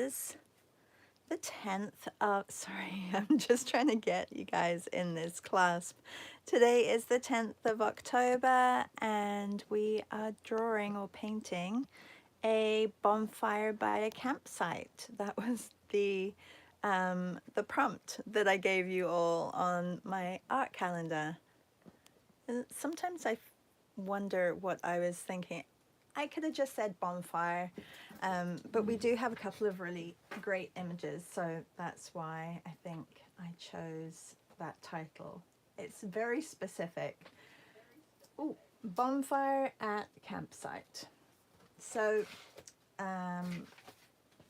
is the 10th of, sorry, I'm just trying to get you guys in this clasp. Today is the 10th of October and we are drawing or painting a bonfire by a campsite. That was the prompt that I gave you all on my art calendar. And sometimes I wonder what I was thinking. I could have just said bonfire, but we do have a couple of really great images, so that's why I think I chose that title. It's very specific. Ooh, bonfire at campsite. So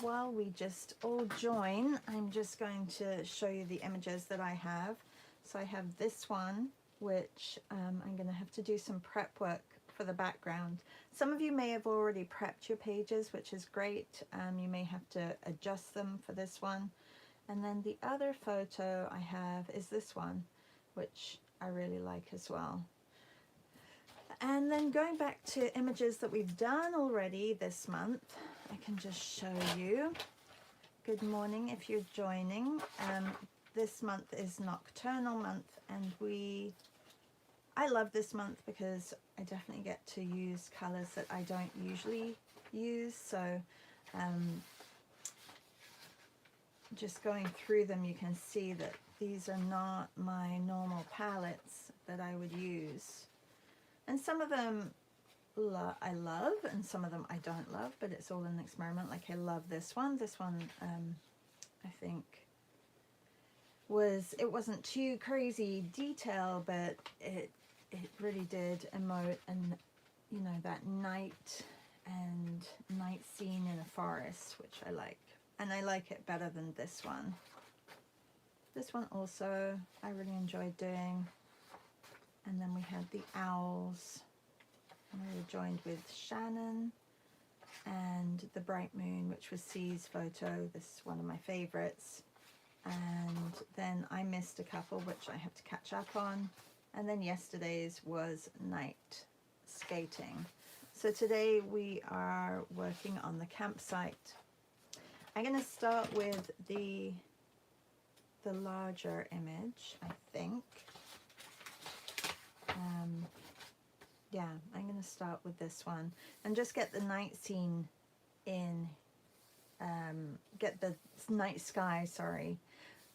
while we just all join, I'm just going to show you the images that I have. So I have this one, which I'm going to have to do some prep work for the background. Some of you may have already prepped your pages, which is great. You may have to adjust them for this one. And then the other photo I have is this one, which I really like as well. And then going back to images that we've done already this month, I can just show you. Good morning if you're joining. This month is Nocturnal month, and I love this month because I definitely get to use colors that I don't usually use. So just going through them, you can see that these are not my normal palettes that I would use. And some of them I love and some of them I don't love, but it's all an experiment. Like I love this one. This one I think it wasn't too crazy detail, but it really did emote, and you know, that night scene in a forest, which I like, and I like it better than this one. This one also I really enjoyed doing. And then we had the owls, and we were joined with Shannon, and the bright moon, which was C's photo. This is one of my favorites. And then I missed a couple which I have to catch up on. And then yesterday's was night skating. So today we are working on the campsite. I'm going to start with the larger image, I think. Yeah, I'm going to start with this one and just get the night scene in, get the night sky, sorry,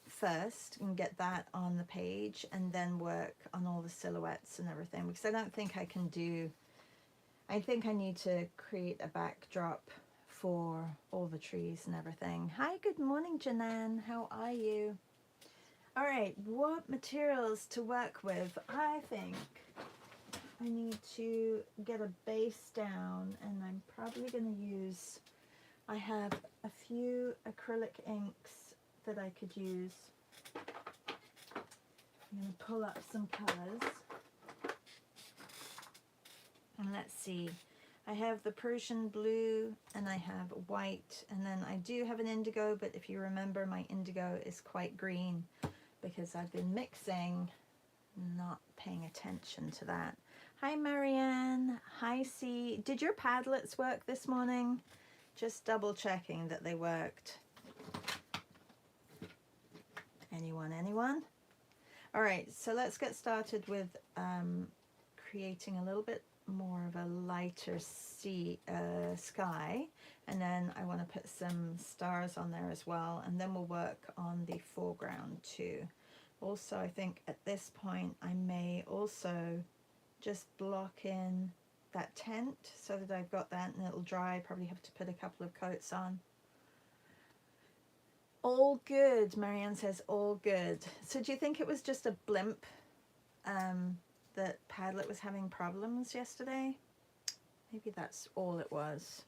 first, and get that on the page, and then work on all the silhouettes and everything, because I don't think I can do, I think I need to create a backdrop for all the trees and everything. Hi, good morning, Janan. How are you? All right, what materials to work with? I think I need to get a base down, and I'm probably going to use, I have a few acrylic inks that I could use. I'm going to pull up some colors. And let's see, I have the Persian blue and I have white, and then I do have an indigo, but if you remember, my indigo is quite green because I've been mixing, not paying attention to that. Hi Marianne, hi C. Did your Padlets work this morning? Just double checking that they worked. Anyone? All right, so let's get started with creating a little bit more of a lighter sky, and then I want to put some stars on there as well, and then we'll work on the foreground too. Also, I think at this point I may also just block in that tent so that I've got that and it'll dry. I probably have to put a couple of coats on. All good, Marianne says, all good. So do you think it was just a blimp that Padlet was having problems yesterday? Maybe that's all it was.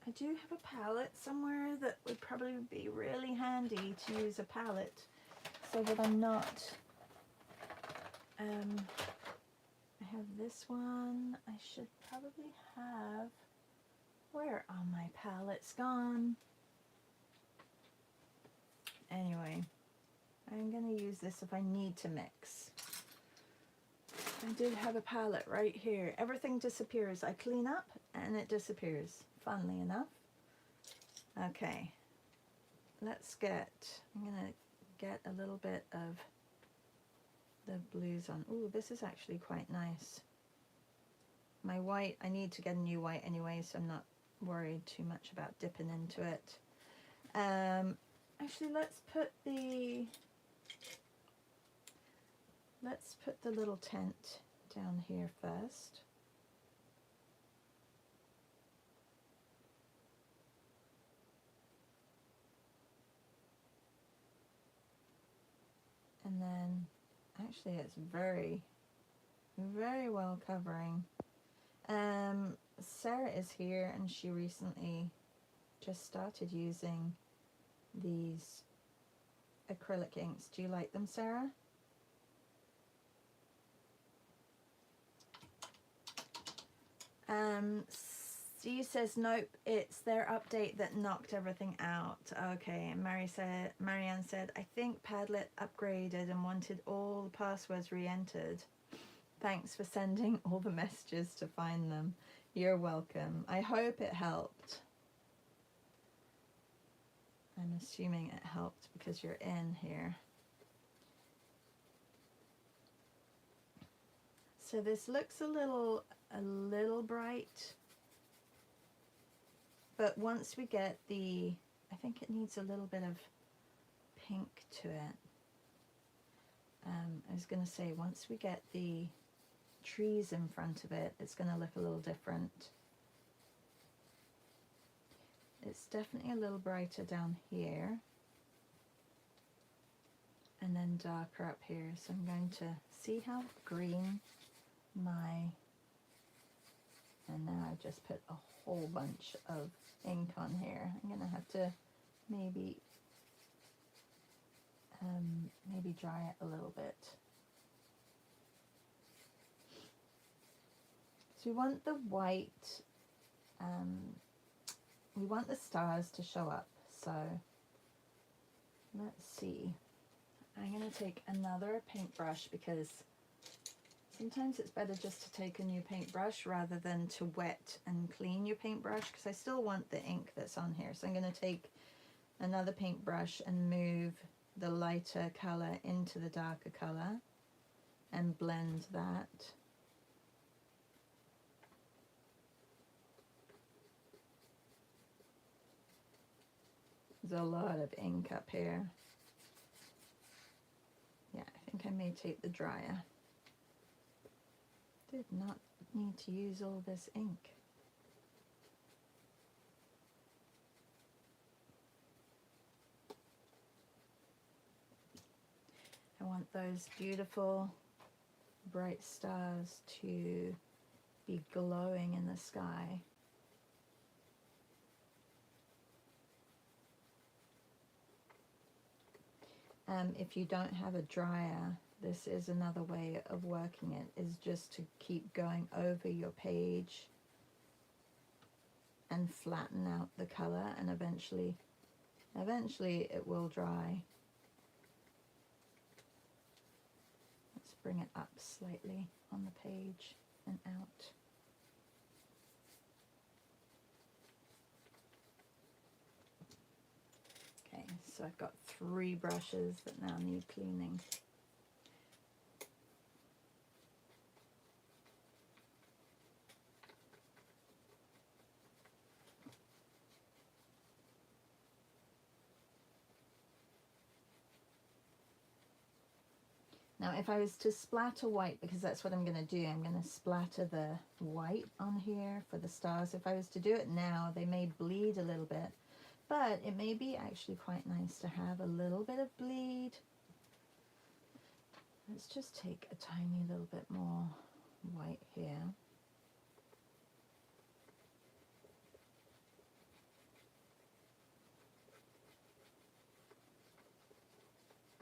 I do have a palette somewhere that would probably be really handy to use a palette so that I'm not, I have this one. I should probably have, where are my palettes gone? Anyway, I'm going to use this if I need to mix. I did have a palette right here. Everything disappears. I clean up and it disappears, funnily enough. Okay, let's get, I'm gonna get a little bit of the blues on. Ooh, this is actually quite nice. My white, I need to get a new white anyway, so I'm not worried too much about dipping into it. Actually, let's put the little tent down here first. And then, actually it's very, very well covering. Sarah is here and she recently just started using these acrylic inks. Do you like them, Sarah? Steve says nope, it's their update that knocked everything out. Okay, and Marianne said, I think Padlet upgraded and wanted all the passwords re-entered. Thanks for sending all the messages to find them. You're welcome. I hope it helped. I'm assuming it helped because you're in here. So this looks a little bright, but once we get the, I think it needs a little bit of pink to it. I was going to say, once we get the trees in front of it, it's going to look a little different. It's definitely a little brighter down here and then darker up here. So I'm going to see how green and now I've just put a whole bunch of ink on here. I'm going to have to maybe dry it a little bit. So we want the white, we want the stars to show up. So let's see. I'm going to take another paintbrush because sometimes it's better just to take a new paintbrush rather than to wet and clean your paintbrush, because I still want the ink that's on here. So I'm going to take another paintbrush and move the lighter color into the darker color and blend that. There's a lot of ink up here. Yeah, I think I may take the dryer. Did not need to use all this ink. I want those beautiful bright stars to be glowing in the sky. If you don't have a dryer, this is another way of working it, is just to keep going over your page and flatten out the color, and eventually it will dry. Let's bring it up slightly on the page and out. Okay, so I've got 3 brushes that now need cleaning. Now if I was to splatter white, because that's what I'm going to do, I'm going to splatter the white on here for the stars. If I was to do it now, they may bleed a little bit, but it may be actually quite nice to have a little bit of bleed. Let's just take a tiny little bit more white here.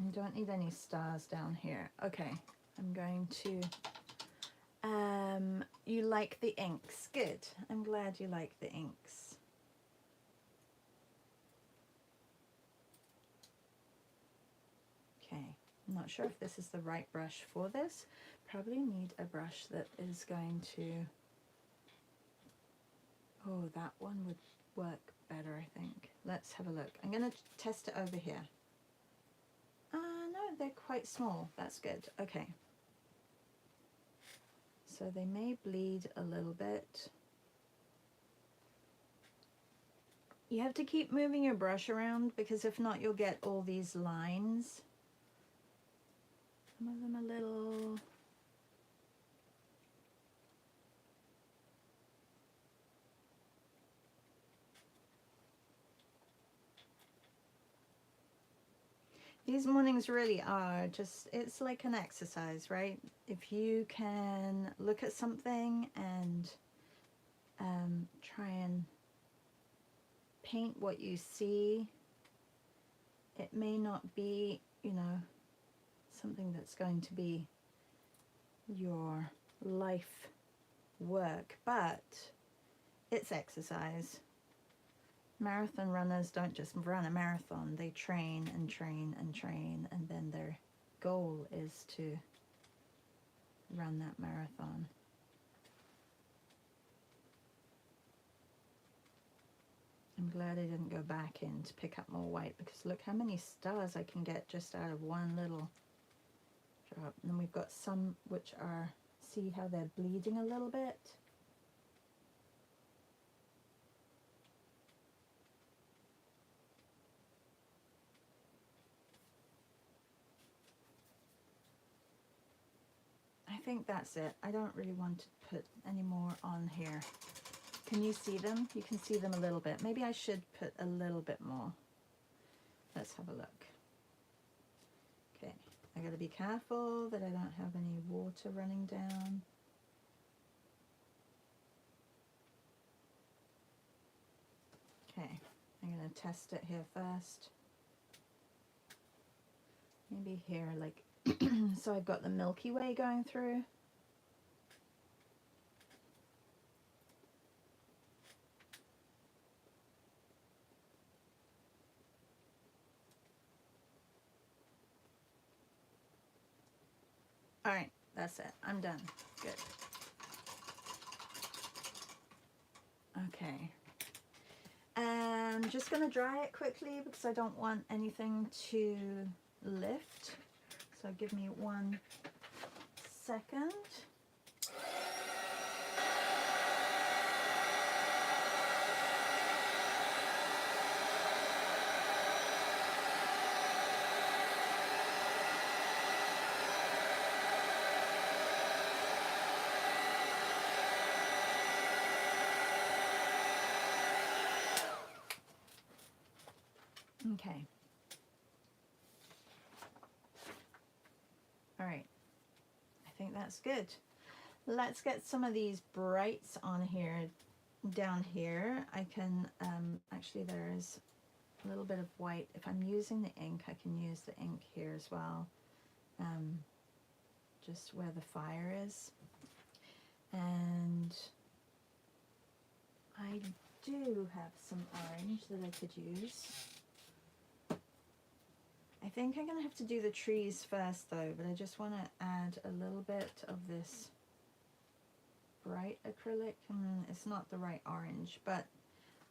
I don't need any stars down here. Okay, I'm going to, you like the inks. Good. I'm glad you like the inks. Okay, I'm not sure if this is the right brush for this. Probably need a brush that is going to, oh, that one would work better, I think. Let's have a look. I'm going to test it over here. No, they're quite small. That's good. Okay. So they may bleed a little bit. You have to keep moving your brush around because if not, you'll get all these lines. Some of them a little... These mornings really are just, it's like an exercise, right? If you can look at something and try and paint what you see, it may not be, you know, something that's going to be your life work, but it's exercise. Marathon runners don't just run a marathon, they train and train and train, and then their goal is to run that marathon. I'm glad I didn't go back in to pick up more white, because look how many stars I can get just out of one little drop. And then we've got some which are, see how they're bleeding a little bit? I think that's it. I don't really want to put any more on here. Can you see them? You can see them a little bit. Maybe I should put a little bit more. Let's have a look. Okay, I gotta be careful that I don't have any water running down. Okay, I'm gonna test it here first. Maybe here, like, so I've got the Milky Way going through. All right, that's it. I'm done. Good. Okay. I'm just going to dry it quickly because I don't want anything to lift. So give me 1 second. Okay. All right. I think that's good. Let's get some of these brights on here, down here. I can, actually there's a little bit of white. If I'm using the ink, I can use the ink here as well. Just where the fire is. And I do have some orange that I could use. I think I'm going to have to do the trees first though, but I just want to add a little bit of this bright acrylic. It's not the right orange, but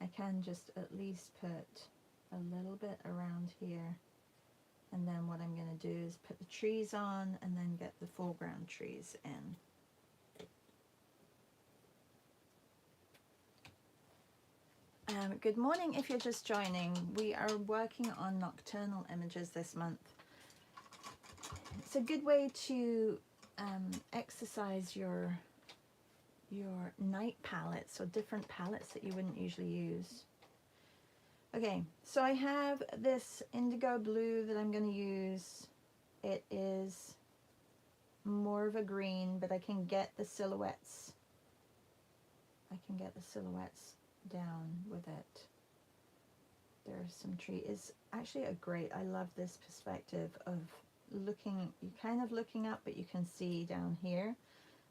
I can just at least put a little bit around here. And then what I'm going to do is put the trees on and then get the foreground trees in. Good morning if you're just joining. We are working on nocturnal images this month. It's a good way to exercise your night palettes or different palettes that you wouldn't usually use. Okay, so I have this indigo blue that I'm going to use. It is more of a green, but I can get the silhouettes. Down with it. There's some tree. It's actually a great, I love this perspective of looking, you're kind of looking up, but you can see down here.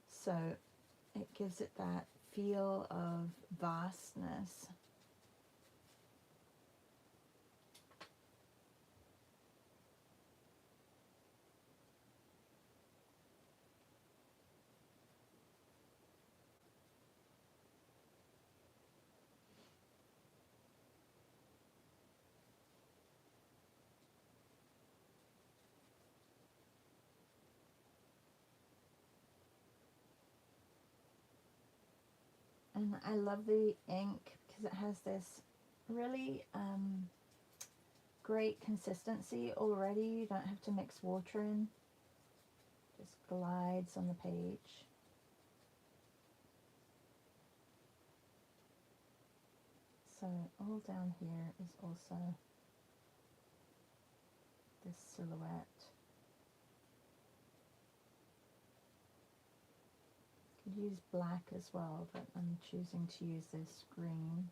So it gives it that feel of vastness. And I love the ink because it has this really great consistency already. You don't have to mix water in. Just glides on the page. So all down here is also this silhouette. Could use black as well, but I'm choosing to use this green.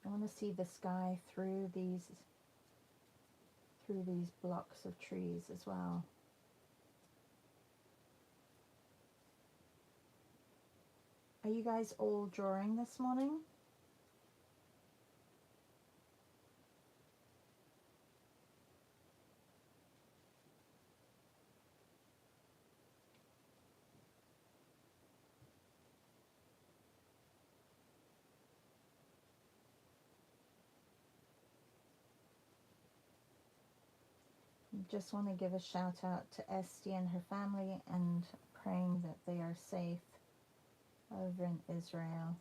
I want to see the sky through these blocks of trees as well. Are you guys all drawing this morning? Just want to give a shout out to Esty and her family and praying that they are safe over in Israel,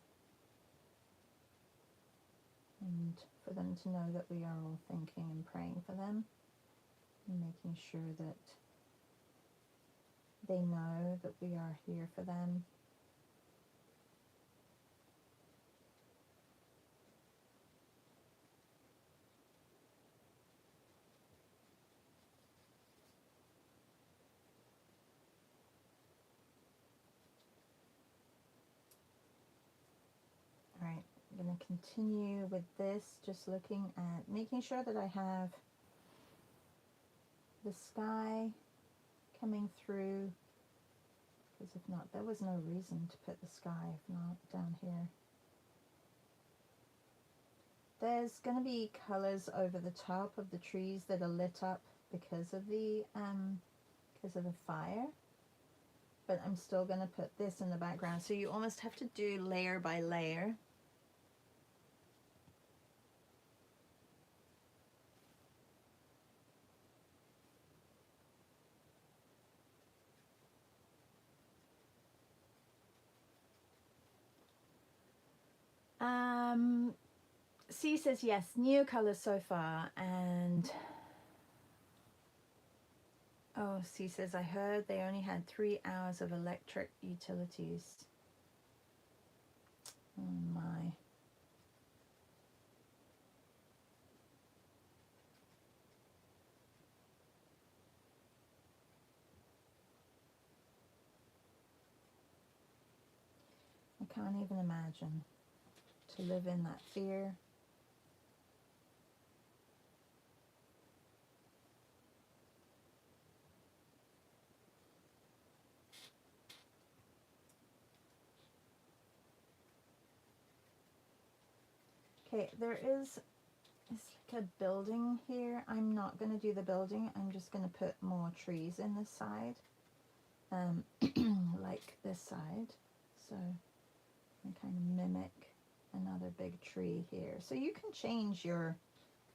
and for them to know that we are all thinking and praying for them and making sure that they know that we are here for them. Alright, I'm going to continue with this, just looking at making sure that I have the sky coming through, because if not, there was no reason to put the sky if not down here. There's going to be colors over the top of the trees that are lit up because of the fire, but I'm still going to put this in the background. So you almost have to do layer by layer. C says yes, new colors so far, and oh, C says I heard they only had 3 hours of electric utilities. Oh my. I can't even imagine to live in that fear. Okay, there is like a building here. I'm not going to do the building. I'm just going to put more trees in this side, like this side. So I kind of mimic another big tree here. So you can change your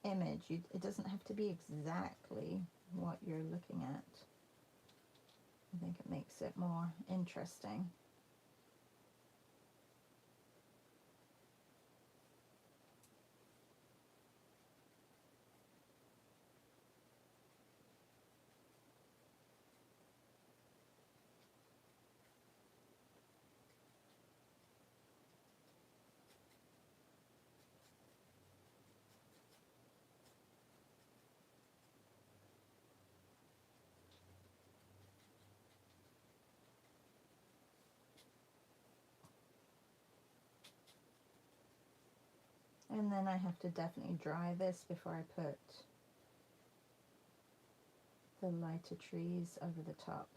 image. It doesn't have to be exactly what you're looking at. I think it makes it more interesting. And then I have to definitely dry this before I put the lighter trees over the top.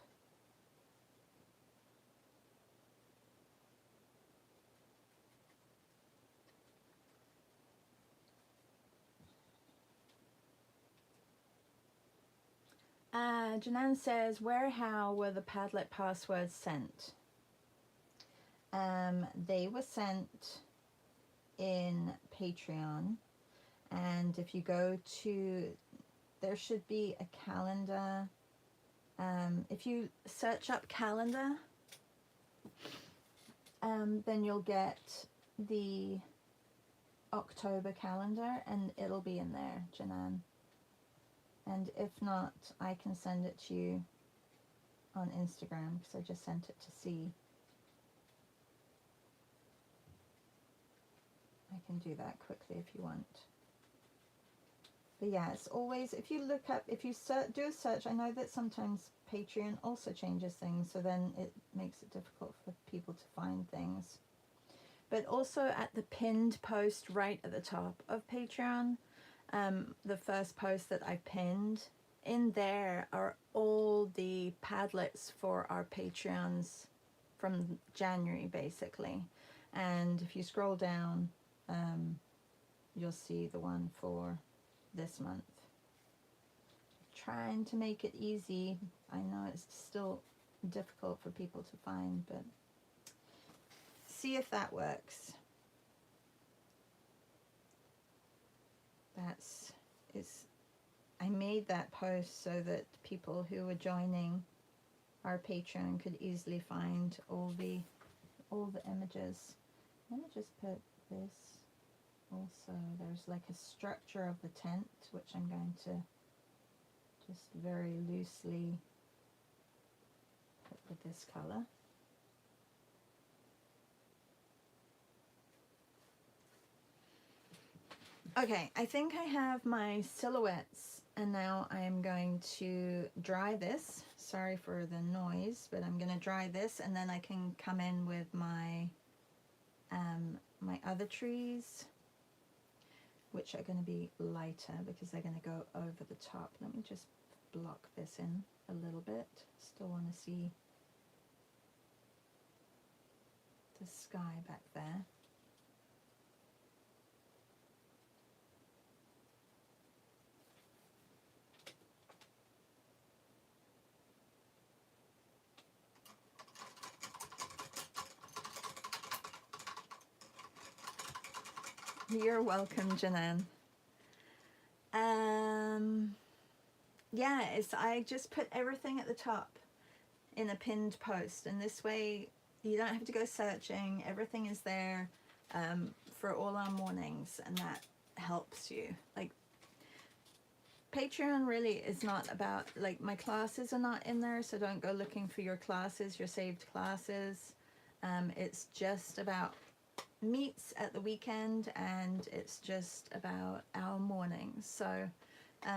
Janan says, how were the Padlet passwords sent? They were sent in Patreon, and if you go to, there should be a calendar. If you search up calendar, then you'll get the October calendar and it'll be in there, Janan. And if not, I can send it to you on Instagram because I just sent it to see. I can do that quickly if you want. But yeah, it's always, if you look up, if you do a search, I know that sometimes Patreon also changes things, so then it makes it difficult for people to find things. But also at the pinned post right at the top of Patreon, the first post that I pinned, in there are all the Padlets for our Patreons from January, basically. And if you scroll down, you'll see the one for this month. Trying to make it easy. I know it's still difficult for people to find, but see if that works. I made that post so that people who were joining our Patreon could easily find all the images. Let me just put this also. There's like a structure of the tent, which I'm going to just very loosely put with this color. Okay, I think I have my silhouettes, and now I am going to dry this. Sorry for the noise, but I'm going to dry this, and then I can come in with my my other trees, which are going to be lighter because they're going to go over the top. Let me just block this in a little bit. Still want to see the sky back there. You're welcome, Janan. Yeah, I just put everything at the top in a pinned post, and this way you don't have to go searching. Everything is there for all our mornings, and that helps you. Like, Patreon really is not about, like, my classes are not in there, so don't go looking for your classes, your saved classes. It's just about meets at the weekend, and it's just about our mornings. So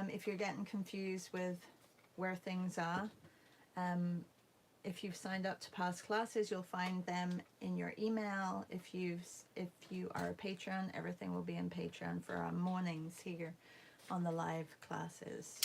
if you're getting confused with where things are, if you've signed up to past classes, you'll find them in your email. If you are a patron, everything will be in Patreon for our mornings here on the live classes.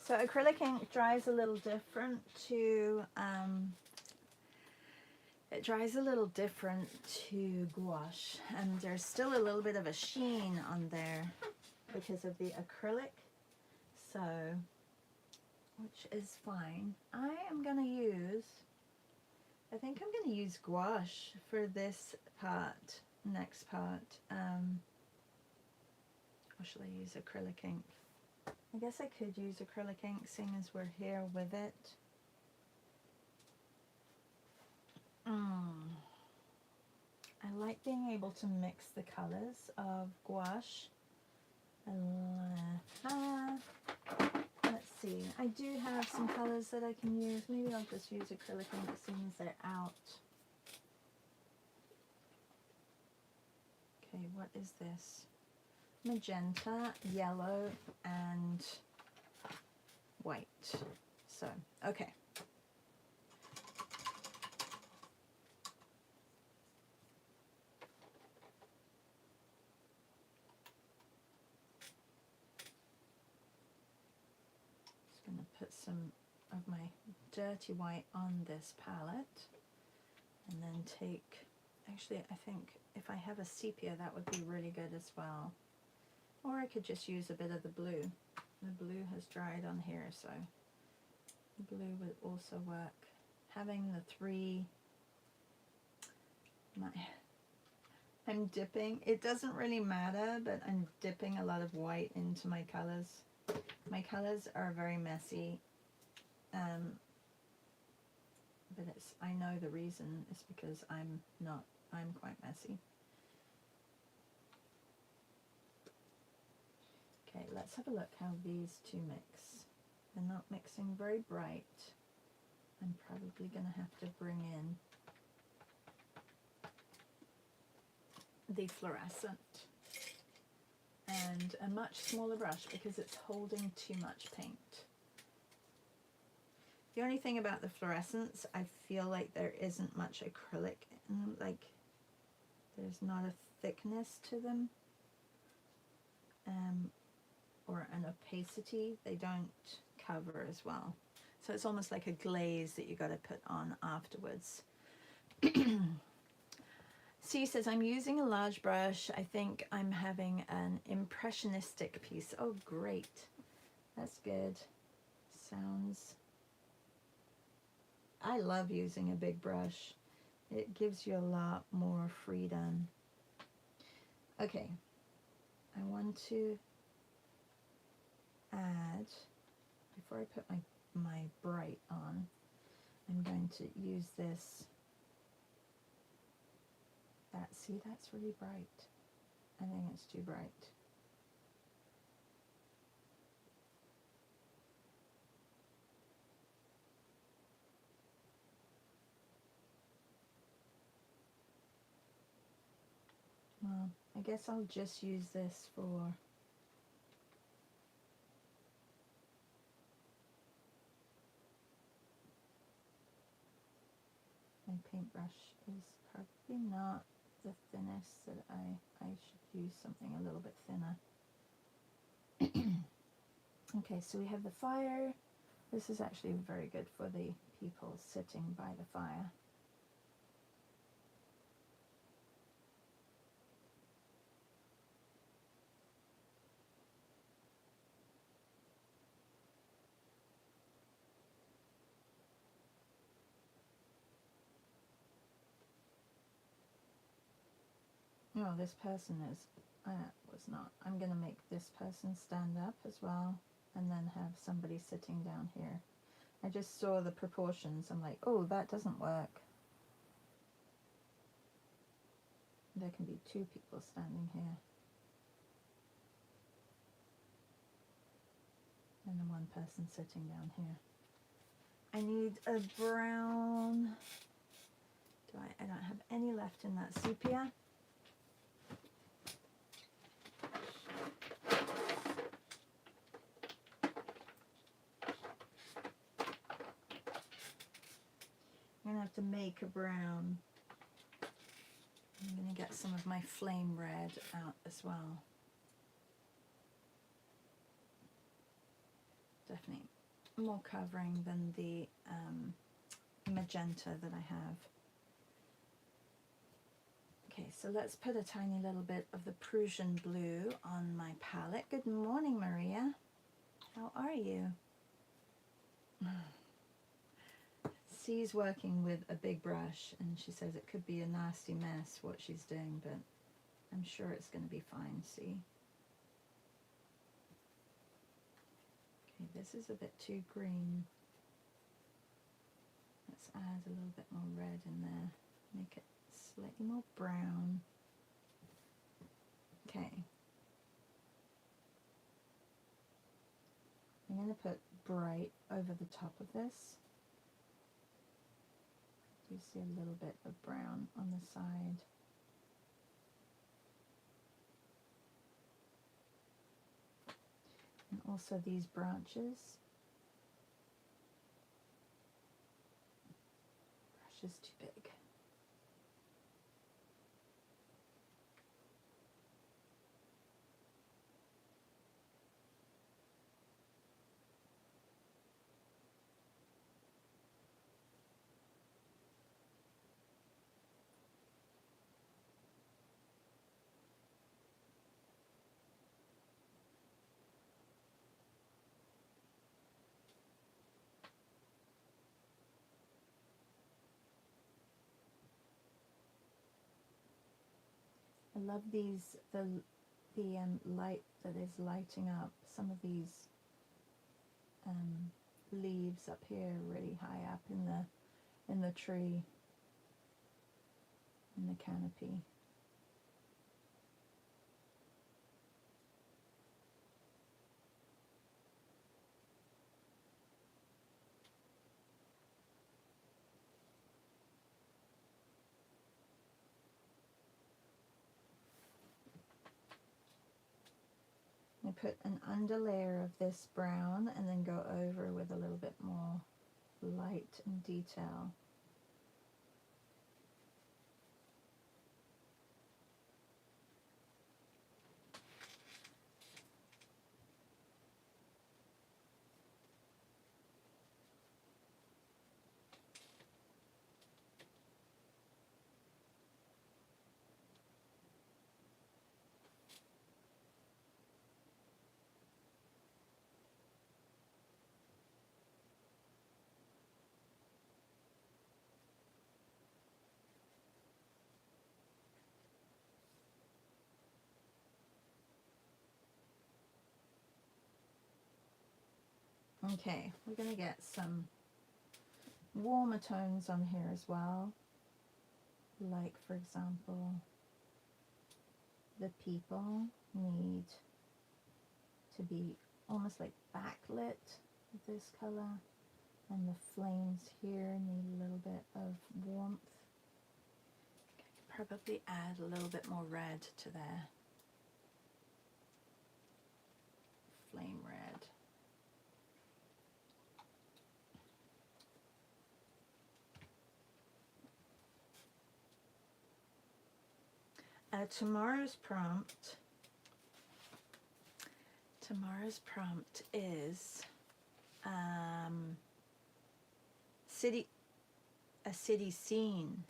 So acrylic ink dries a little different to gouache, and there's still a little bit of a sheen on there because of the acrylic, so, which is fine. I think I'm gonna use gouache for this part, next part, or should I use acrylic ink? I guess I could use acrylic ink, seeing as we're here with it. I like being able to mix the colors of gouache. Let's see. I do have some colors that I can use. Maybe I'll just use acrylic ink as soon as they're out. Okay, what is this? Magenta, yellow, and white. So, okay. Just going to put some of my dirty white on this palette, and then take, actually I think if I have a sepia that would be really good as well. Or I could just use a bit of the blue. The blue has dried on here, so the blue would also work. Having the three, I'm dipping, it doesn't really matter, but I'm dipping a lot of white into my colors. My colors are very messy, but I know the reason is because I'm quite messy. Okay, let's have a look how these two mix. They're not mixing very bright. I'm probably going to have to bring in the fluorescent and a much smaller brush because it's holding too much paint. The only thing about the fluorescents, I feel like there isn't much acrylic in them, like there's not a thickness to them, or an opacity. They don't cover as well. So it's almost like a glaze that you got to put on afterwards. C says, I'm using a large brush. I think I'm having an impressionistic piece. Oh, great. That's good. Sounds... I love using a big brush. It gives you a lot more freedom. Okay. I want to add, before I put my bright on, I'm going to use this. See, that's really bright. I think it's too bright. Well, I guess I'll just use this for my paintbrush. Is probably not the thinnest that I should use something a little bit thinner. Okay, so we have the fire. This is actually very good for the people sitting by the fire. No, this person is, was not. I'm going to make this person stand up as well, and then have somebody sitting down here. I just saw the proportions. I'm like, oh, that doesn't work. There can be two people standing here. And then one person sitting down here. I need a brown. I don't have any left in that sepia. I'm going to have to make a brown. I'm going to get some of my flame red out as well. Definitely more covering than the magenta that I have. Okay, so let's put a tiny little bit of the Prussian blue on my palette. Good morning, Maria. How are you? C's working with a big brush, and she says it could be a nasty mess what she's doing, but I'm sure it's going to be fine, C. Okay, this is a bit too green. Let's add a little bit more red in there. Make it slightly more brown. Okay. I'm going to put bright over the top of this. You see a little bit of brown on the side. And also these branches. Brush is too big. I love these, the light that is lighting up some of these leaves up here, really high up in the tree, in the canopy. I put an underlayer of this brown and then go over with a little bit more light and detail. Okay, we're going to get some warmer tones on here as well, like for example, the people need to be almost like backlit with this color, and the flames here need a little bit of warmth. I could probably add a little bit more red to there. Flame red. Tomorrow's prompt is a city scene.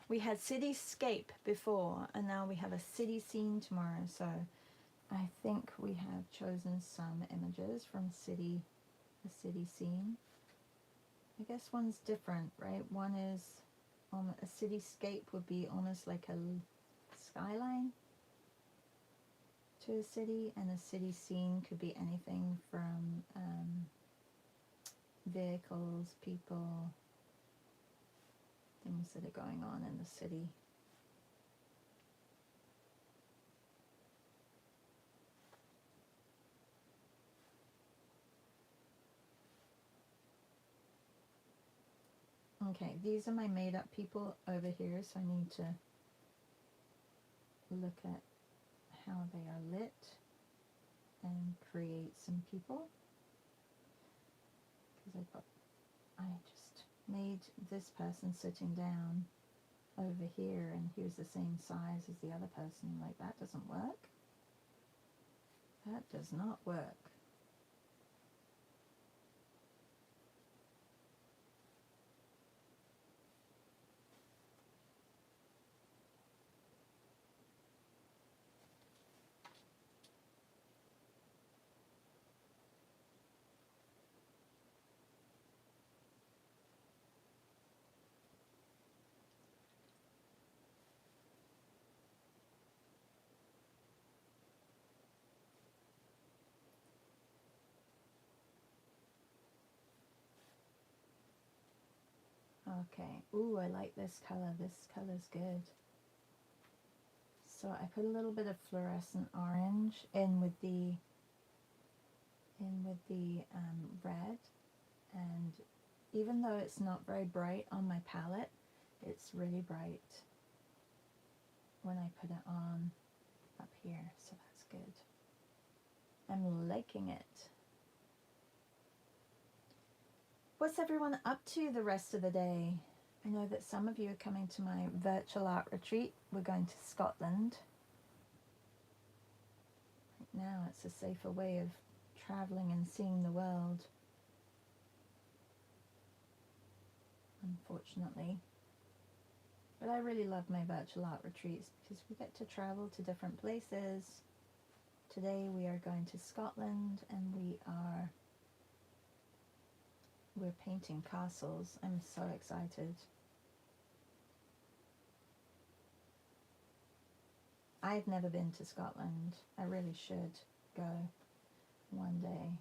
We had cityscape before, and now we have a city scene tomorrow. So I think we have chosen some images from a city scene. I guess one's different, right? One is a cityscape would be almost like a skyline to a city, and a city scene could be anything from vehicles, people, things that are going on in the city. Okay, these are my made up people over here, so I need to look at how they are lit and create some people, because I just made this person sitting down over here, and here's the same size as the other person. Like, that doesn't work. That does not work. Okay, ooh, I like this color. This color's good. So I put a little bit of fluorescent orange in with the in with the red, and even though it's not very bright on my palette, it's really bright when I put it on up here, so that's good. I'm liking it. What's everyone up to the rest of the day? I know that some of you are coming to my virtual art retreat. We're going to Scotland. Right now it's a safer way of traveling and seeing the world, unfortunately. But I really love my virtual art retreats because we get to travel to different places. Today we are going to Scotland, and we're painting castles. I'm so excited. I've never been to Scotland. I really should go one day.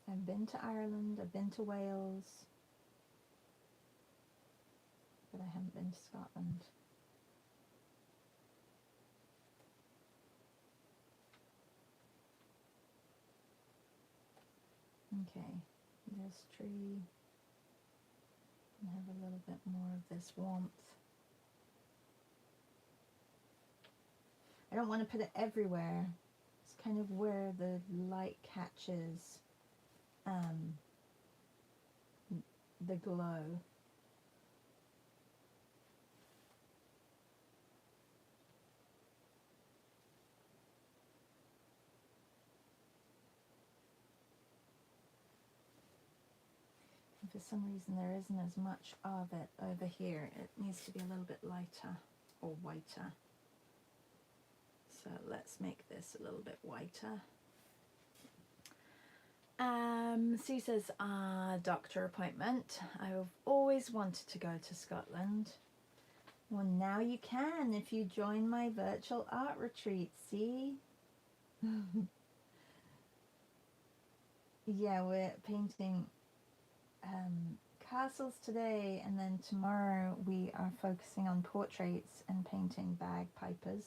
I've been to Ireland, I've been to Wales, but I haven't been to Scotland. Okay, this tree, and have a little bit more of this warmth. I don't want to put it everywhere. It's kind of where the light catches the glow. And for some reason there isn't as much of it over here. It needs to be a little bit lighter or whiter. So let's make this a little bit whiter. Sue says, doctor appointment. I've always wanted to go to Scotland. Well, now you can if you join my virtual art retreat, see? Yeah, we're painting castles today, and then tomorrow we are focusing on portraits and painting bagpipers.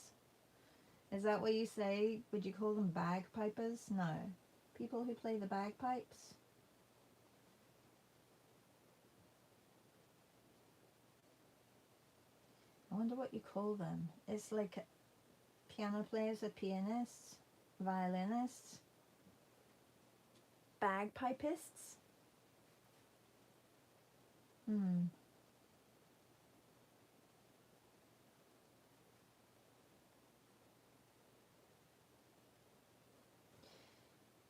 Is that what you say? Would you call them bagpipers? No. People who play the bagpipes? I wonder what you call them. It's like piano players are pianists, violinists, bagpipists.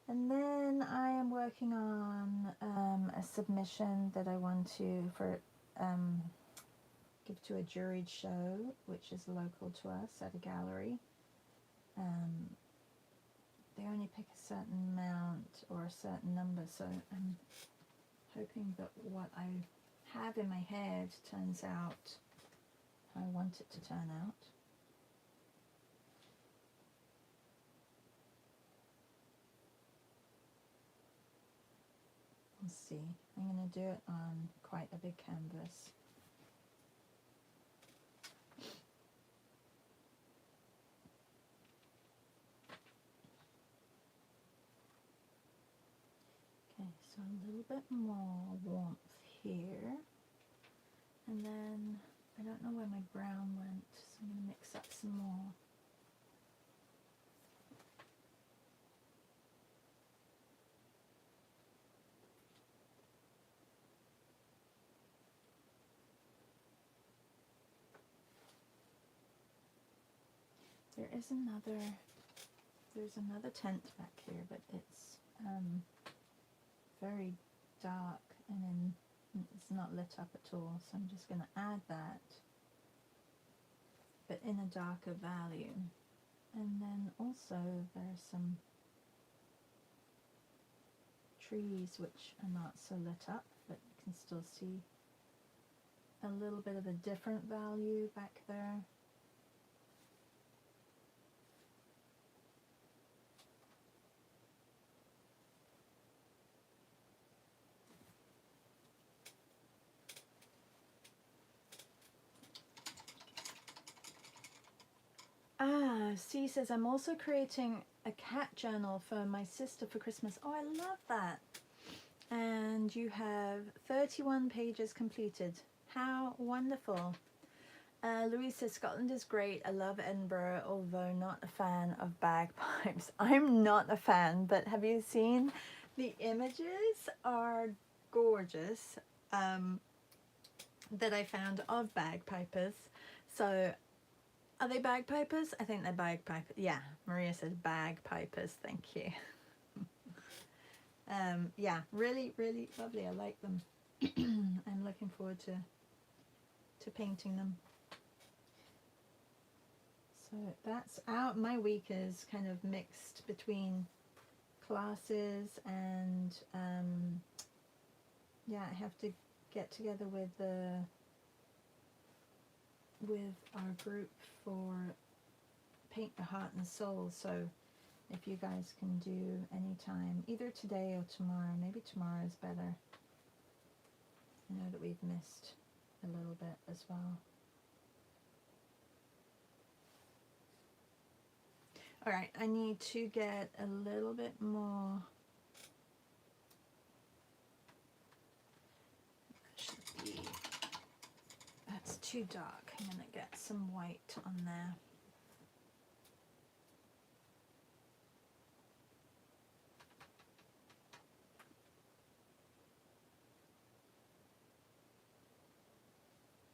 And then I am working on a submission that I want to give to a juried show, which is local to us at a gallery. They only pick a certain amount or a certain number, so I'm hoping that what I have in my head turns out how I want it to turn out. Let's see, I'm going to do it on quite a big canvas. Okay, so a little bit more warmth here. And then, I don't know where my brown went, so I'm going to mix up some more. There's another tent back here, but it's very dark and it's not lit up at all, so I'm just going to add that, but in a darker value. And then also there's some trees which are not so lit up, but you can still see a little bit of a different value back there. C says, I'm also creating a cat journal for my sister for Christmas. Oh, I love that. And you have 31 pages completed. How wonderful. Louise says, Scotland is great. I love Edinburgh, although not a fan of bagpipes. I'm not a fan, but have you seen the images? Are gorgeous that I found of bagpipers. So are they bagpipers? I think they're bagpipers. Yeah, Maria says bagpipers. Thank you. Yeah, really, really lovely. I like them. I'm looking forward to painting them. So that's out. My week is kind of mixed between classes and yeah, I have to get together with our group for Paint the Heart and Soul. So if you guys can do any time, either today or tomorrow, maybe tomorrow is better. I know that we've missed a little bit as well. All right, I need to get a little bit more. That should be, that's too dark. I'm gonna get some white on there.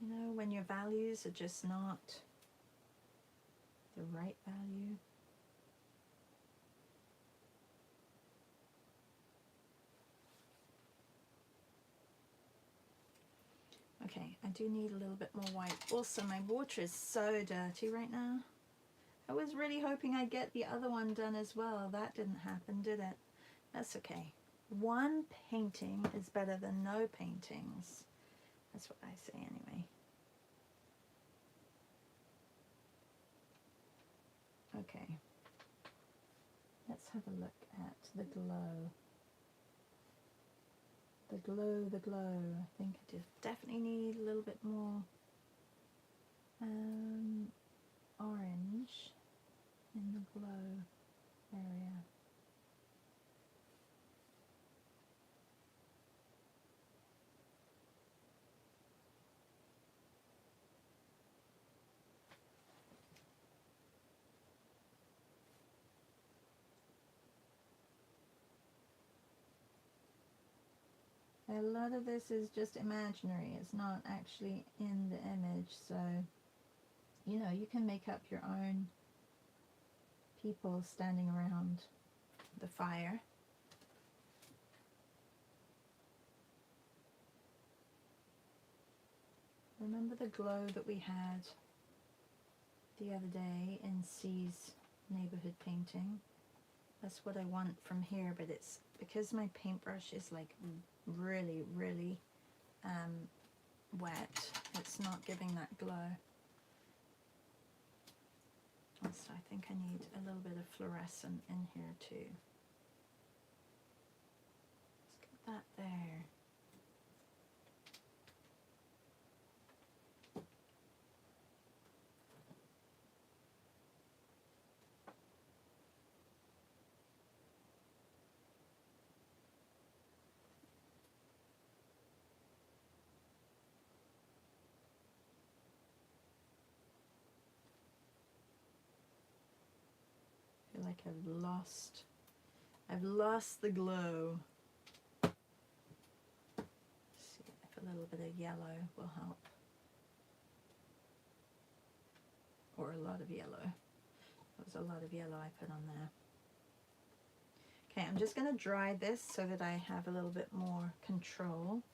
You know, when your values are just not the right value. Okay, I do need a little bit more white. Also, my water is so dirty right now. I was really hoping I'd get the other one done as well. That didn't happen, did it? That's okay. One painting is better than no paintings. That's what I say anyway. Okay. Let's have a look at the glow. The glow, the glow. I think I definitely need a little bit more orange in the glow area. A lot of this is just imaginary. It's not actually in the image, so you know, you can make up your own people standing around the fire. Remember the glow that we had the other day in C's neighborhood painting? That's what I want from here, but it's because my paintbrush is like really, really wet. It's not giving that glow. So I think I need a little bit of fluorescent in here too. Let's get that there. Like I've lost the glow. Let's see if a little bit of yellow will help, or a lot of yellow. That was a lot of yellow I put on there. Okay, I'm just going to dry this so that I have a little bit more control.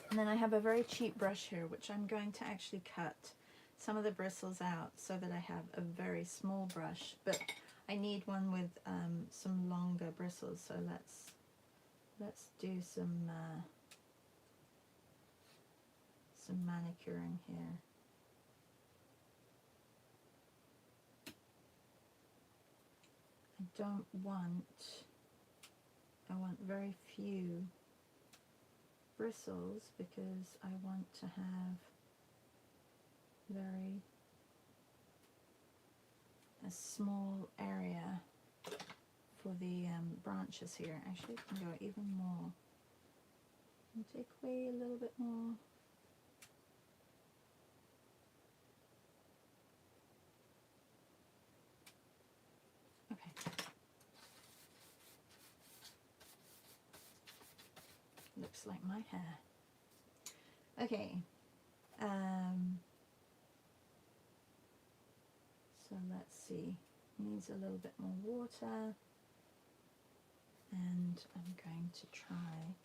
And then I have a very cheap brush here, which I'm going to actually cut some of the bristles out so that I have a very small brush, but I need one with some longer bristles, so let's do some manicuring here. I want very few bristles because I want to have a small area for the branches here. Actually, I can go even more. And take away a little bit more. Okay. Looks like my hair. Okay. So let's see. Needs a little bit more water. And I'm going to try.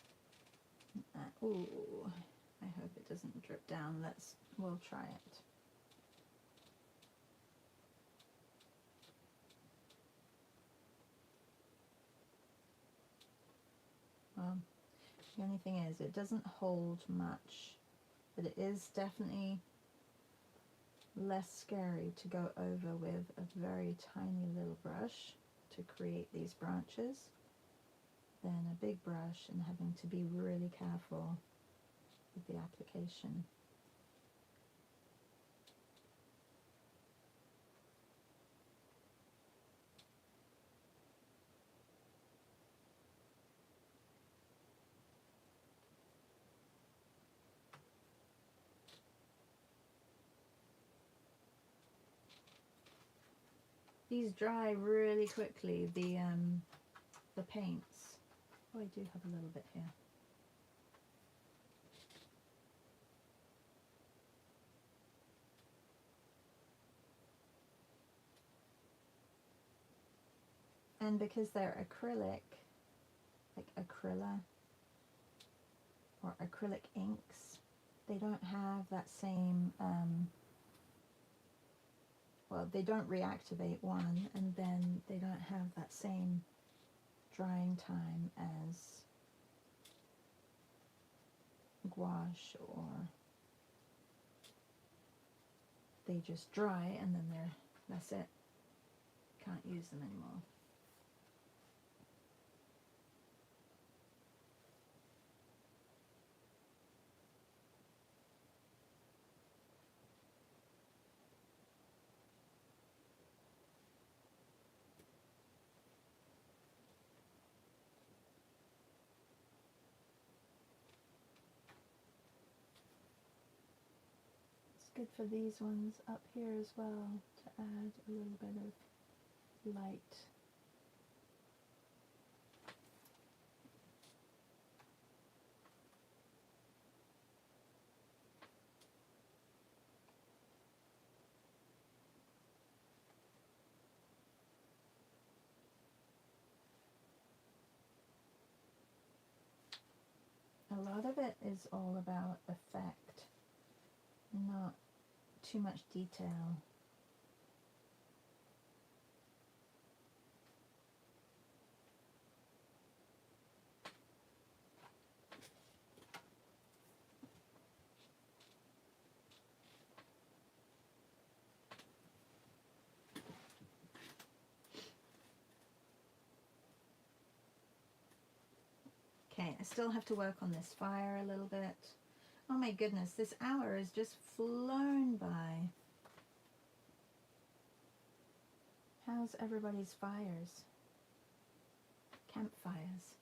Ooh, I hope it doesn't drip down. We'll try it. Well, the only thing is it doesn't hold much, but it is definitely less scary to go over with a very tiny little brush to create these branches than a big brush and having to be really careful with the application. These dry really quickly, the paints. Oh, I do have a little bit here. And because they're acrylic, like acryla or acrylic inks, they don't have that same, well, they don't reactivate, one, and then they don't have that same drying time as gouache, or they just dry and then that's it. Can't use them anymore. Good for these ones up here as well, to add a little bit of light. A lot of it is all about effect, not too much detail. Okay, I still have to work on this fire a little bit. Oh my goodness, this hour has just flown by. How's everybody's fires? Campfires.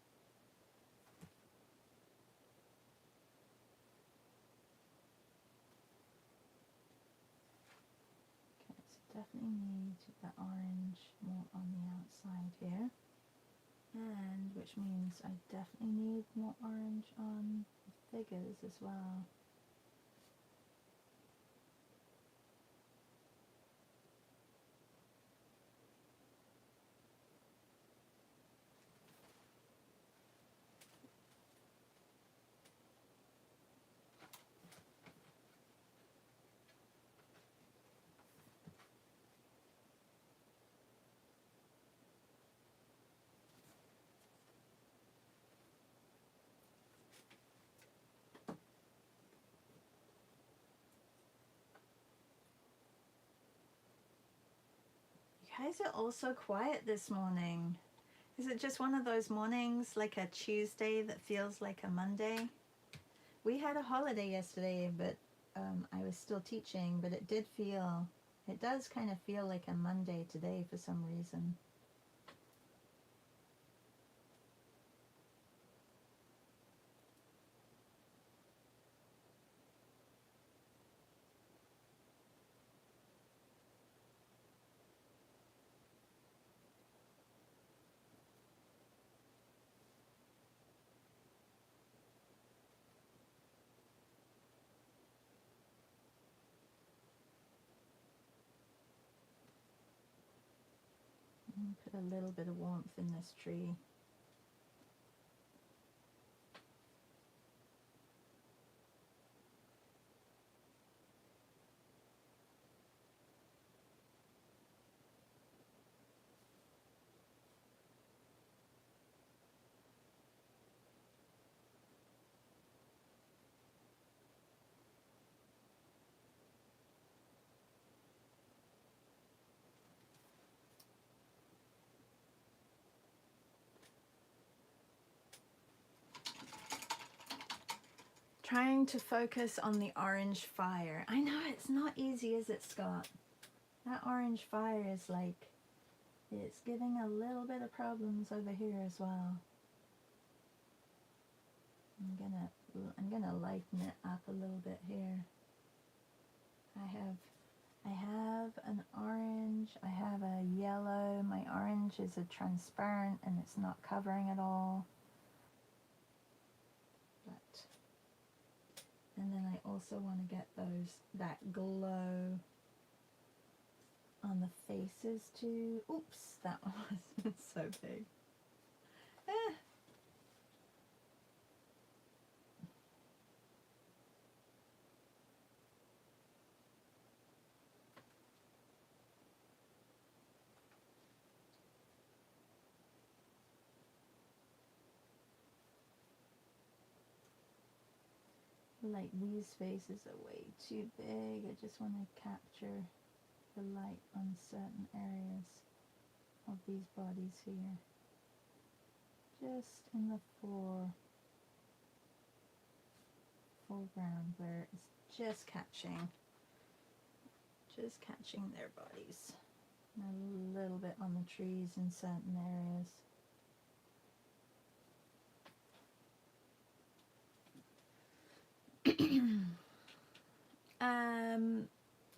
Okay, so definitely need the orange more on the outside here. And which means I definitely need more orange on the figures as well. is it all so quiet this morning? Is it just one of those mornings, like a Tuesday that feels like a Monday? We had a holiday yesterday, but I was still teaching, but it does kind of feel like a Monday today for some reason. Put a little bit of warmth in this tree. Trying to focus on the orange fire. I know it's not easy, is it, Scott? That orange fire is like, it's giving a little bit of problems over here as well. I'm gonna lighten it up a little bit here. I have an orange, I have a yellow. My orange is a transparent and it's not covering at all. But, and then I also want to get that glow on the faces too. Oops, that one was so big. Like these faces are way too big. I just want to capture the light on certain areas of these bodies here. Just in the foreground where it's just catching their bodies. And a little bit on the trees in certain areas.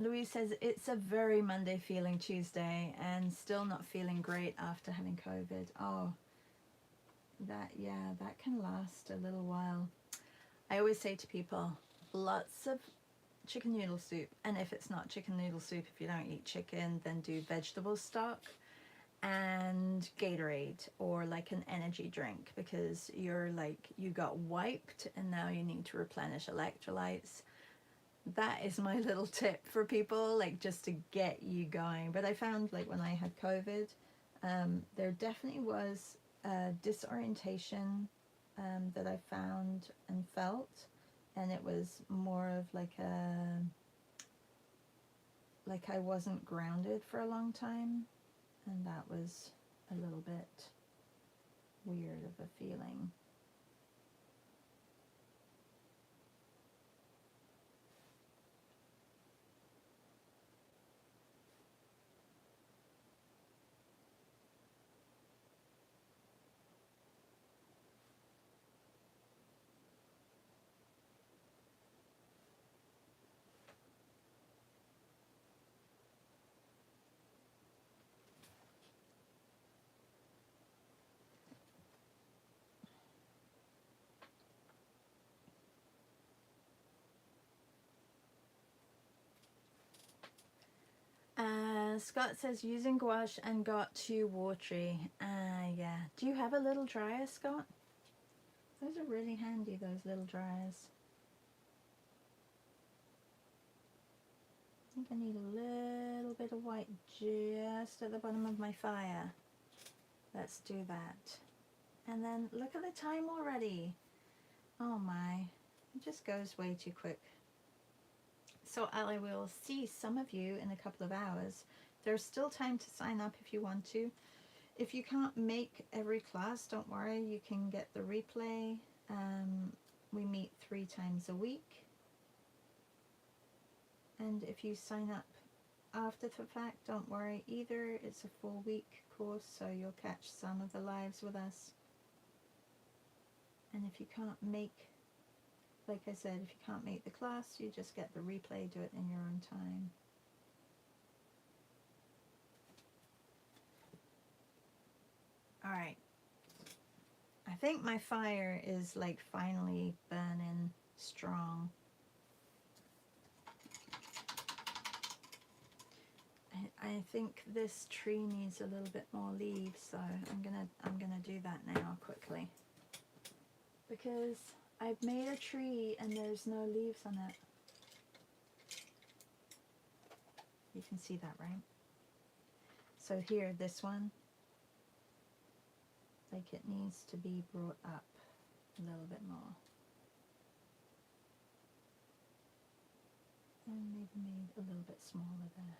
Louise says it's a very Monday feeling Tuesday and still not feeling great after having COVID. Oh, that can last a little while. I always say to people, lots of chicken noodle soup, and if it's not chicken noodle soup, if you don't eat chicken, then do vegetable stock and Gatorade or like an energy drink, because you're like, you got wiped and now you need to replenish electrolytes. That is my little tip for people, like just to get you going. But I found, like when I had COVID, there definitely was a disorientation that I found and felt, and it was more of like I wasn't grounded for a long time, and that was a little bit weird of a feeling. Scott says using gouache and got too watery. Yeah. Do you have a little dryer, Scott? Those are really handy, those little dryers. I think I need a little bit of white just at the bottom of my fire. Let's do that. And then look at the time already. Oh my, it just goes way too quick. So I will see some of you in a couple of hours There's still time to sign up if you want to. If you can't make every class, don't worry, you can get the replay. We meet 3 times a week. And if you sign up after the fact, don't worry either. It's a 4-week course, so you'll catch some of the lives with us. And if you can't make, like I said, if you can't make the class, you just get the replay, do it in your own time. Alright, I think my fire is like finally burning strong. I think this tree needs a little bit more leaves, so I'm gonna do that now quickly. Because I've made a tree and there's no leaves on it. You can see that, right? So here, this one, like it needs to be brought up a little bit more. And maybe made a little bit smaller there.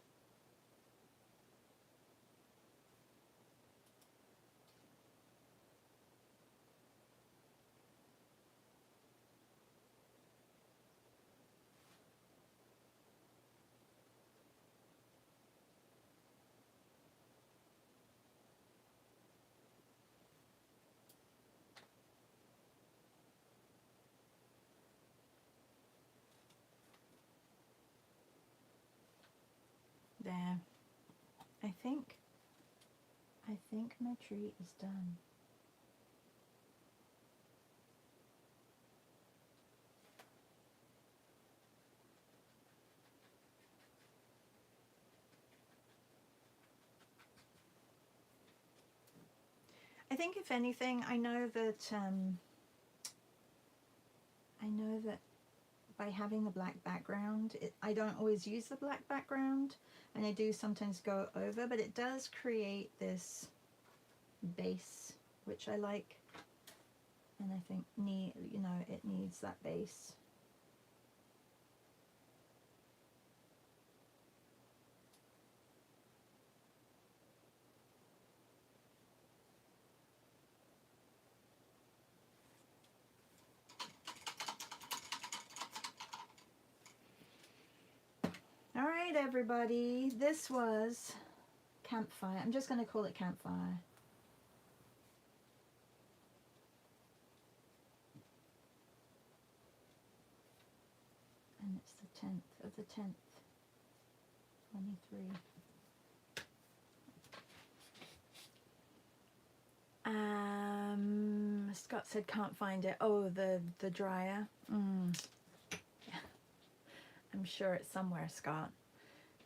There. I think my tree is done. I think if anything, I know that by having the black background, I don't always use the black background, and I do sometimes go over, but it does create this base, which I like, and I think it needs that base. All right, everybody, this was Campfire. I'm just going to call it Campfire. And it's the 10th of the 10th, 23. Scott said can't find it. Oh, the dryer. Yeah. I'm sure it's somewhere, Scott.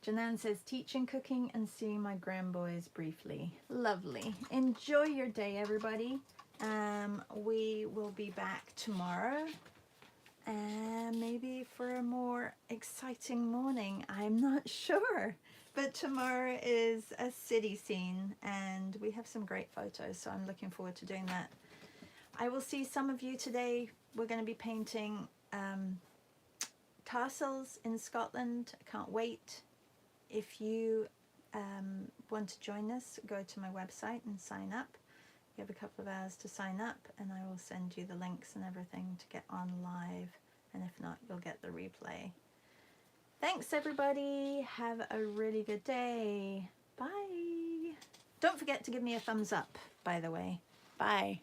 Janan says teaching, cooking, and seeing my grandboys briefly. Lovely. Enjoy your day, everybody. We will be back tomorrow, and maybe for a more exciting morning. I'm not sure, but tomorrow is a city scene, and we have some great photos, so I'm looking forward to doing that. I will see some of you today. We're going to be painting castles in Scotland. I can't wait. If you want to join us, go to my website and sign up. You have a couple of hours to sign up, and I will send you the links and everything to get on live, and if not, you'll get the replay. Thanks, everybody. Have a really good day. Bye. Don't forget to give me a thumbs up, by the way. Bye.